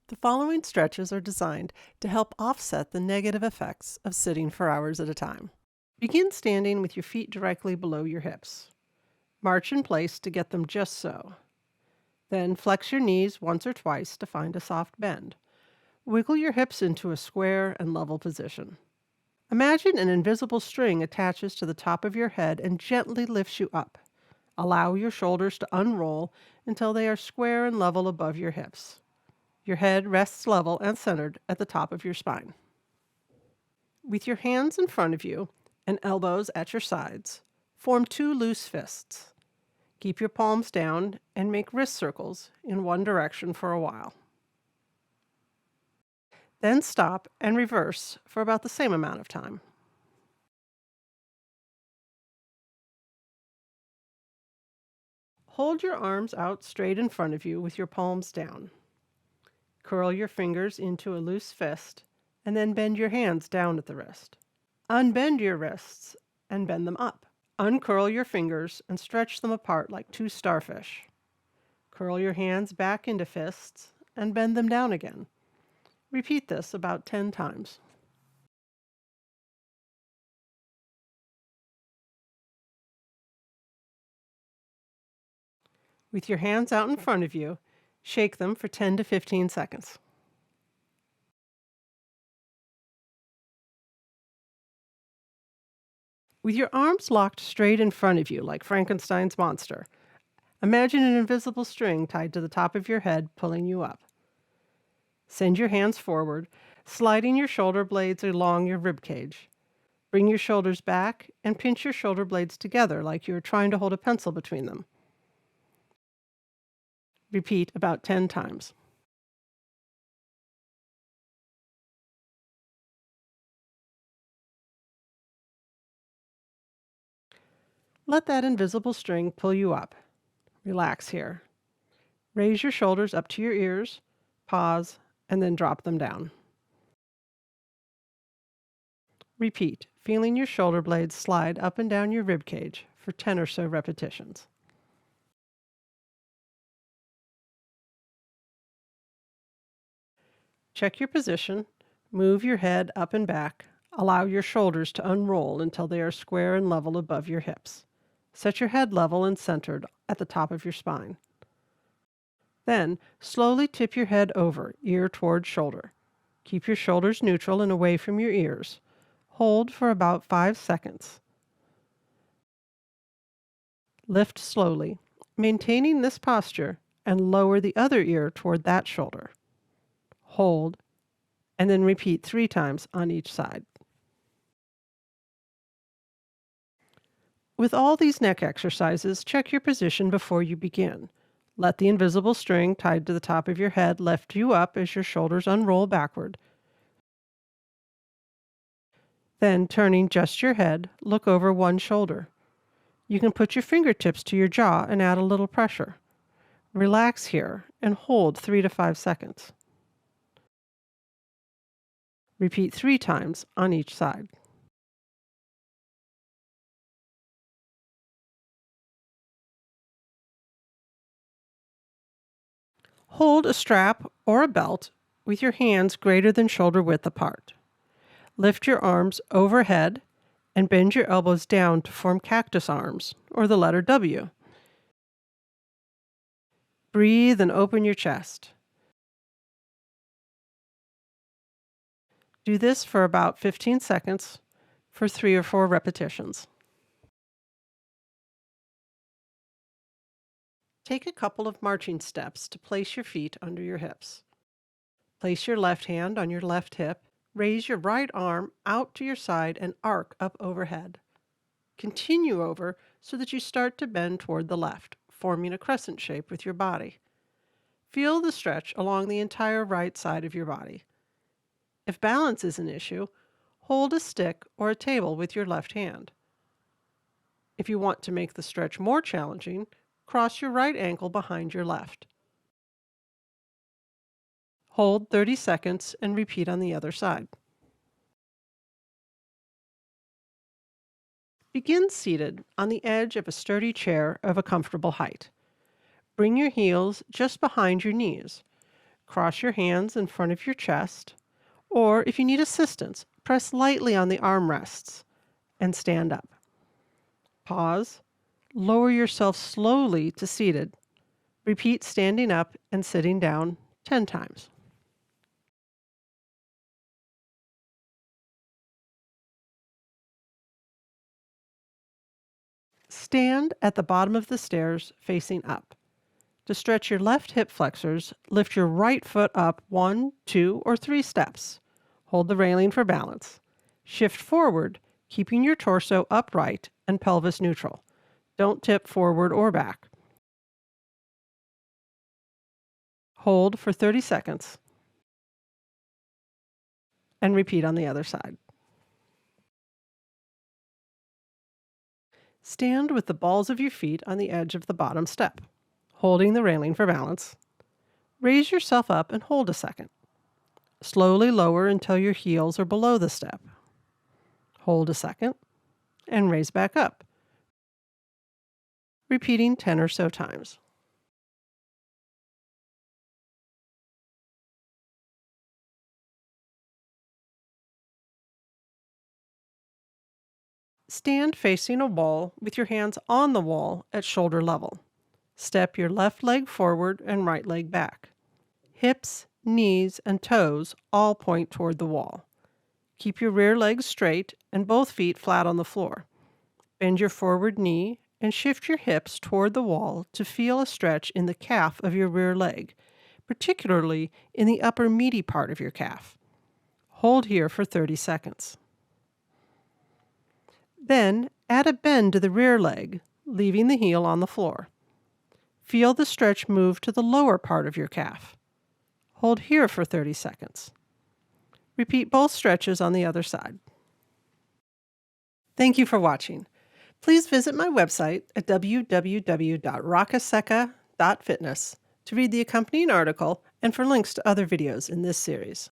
The following stretches are designed to help offset the negative effects of sitting for hours at a time. Begin standing with your feet directly below your hips. March in place to get them just so. Then flex your knees once or twice to find a soft bend. Wiggle your hips into a square and level position. Imagine an invisible string attaches to the top of your head and gently lifts you up. Allow your shoulders to unroll until they are square and level above your hips. Your head rests level and centered at the top of your spine. With your hands in front of you and elbows at your sides, form two loose fists. Keep your palms down and make wrist circles in one direction for a while. Then stop and reverse for about the same amount of time. Hold your arms out straight in front of you with your palms down. Curl your fingers into a loose fist and then bend your hands down at the wrist. Unbend your wrists and bend them up. Uncurl your fingers and stretch them apart like two starfish. Curl your hands back into fists and bend them down again. Repeat this about 10 times. With your hands out in front of you, shake them for 10 to 15 seconds. With your arms locked straight in front of you like Frankenstein's monster, imagine an invisible string tied to the top of your head pulling you up. Send your hands forward, sliding your shoulder blades along your rib cage. Bring your shoulders back and pinch your shoulder blades together like you are trying to hold a pencil between them. Repeat about 10 times. Let that invisible string pull you up. Relax here. Raise your shoulders up to your ears, pause, and then drop them down. Repeat, feeling your shoulder blades slide up and down your rib cage for 10 or so repetitions. Check your position, move your head up and back, allow your shoulders to unroll until they are square and level above your hips. Set your head level and centered at the top of your spine. Then, slowly tip your head over, ear toward shoulder. Keep your shoulders neutral and away from your ears. Hold for about 5 seconds. Lift slowly, maintaining this posture, and lower the other ear toward that shoulder. Hold, and then repeat 3 times on each side. With all these neck exercises, check your position before you begin. Let the invisible string tied to the top of your head lift you up as your shoulders unroll backward. Then, turning just your head, look over one shoulder. You can put your fingertips to your jaw and add a little pressure. Relax here and hold 3 to 5 seconds. Repeat 3 times on each side. Hold a strap or a belt with your hands greater than shoulder width apart. Lift your arms overhead and bend your elbows down to form cactus arms, or the letter W. Breathe and open your chest. Do this for about 15 seconds for 3 or 4 repetitions. Take a couple of marching steps to place your feet under your hips. Place your left hand on your left hip. Raise your right arm out to your side and arc up overhead. Continue over so that you start to bend toward the left, forming a crescent shape with your body. Feel the stretch along the entire right side of your body. If balance is an issue, hold a stick or a table with your left hand. If you want to make the stretch more challenging, cross your right ankle behind your left. Hold 30 seconds and repeat on the other side. Begin seated on the edge of a sturdy chair of a comfortable height. Bring your heels just behind your knees. Cross your hands in front of your chest, or if you need assistance, press lightly on the armrests and stand up. Pause. Lower yourself slowly to seated. Repeat standing up and sitting down 10 times. Stand at the bottom of the stairs facing up. To stretch your left hip flexors, lift your right foot up 1, 2, or 3 steps. Hold the railing for balance. Shift forward, keeping your torso upright and pelvis neutral. Don't tip forward or back. Hold for 30 seconds and repeat on the other side. Stand with the balls of your feet on the edge of the bottom step, holding the railing for balance. Raise yourself up and hold a second. Slowly lower until your heels are below the step. Hold a second and raise back up, repeating 10 or so times. Stand facing a wall with your hands on the wall at shoulder level. Step your left leg forward and right leg back. Hips, knees, and toes all point toward the wall. Keep your rear legs straight and both feet flat on the floor. Bend your forward knee and shift your hips toward the wall to feel a stretch in the calf of your rear leg, particularly in the upper meaty part of your calf. Hold here for 30 seconds. Then add a bend to the rear leg, leaving the heel on the floor. Feel the stretch move to the lower part of your calf. Hold here for 30 seconds. Repeat both stretches on the other side. Thank you for watching. Please visit my website at www.rockaseca.fitness to read the accompanying article and for links to other videos in this series.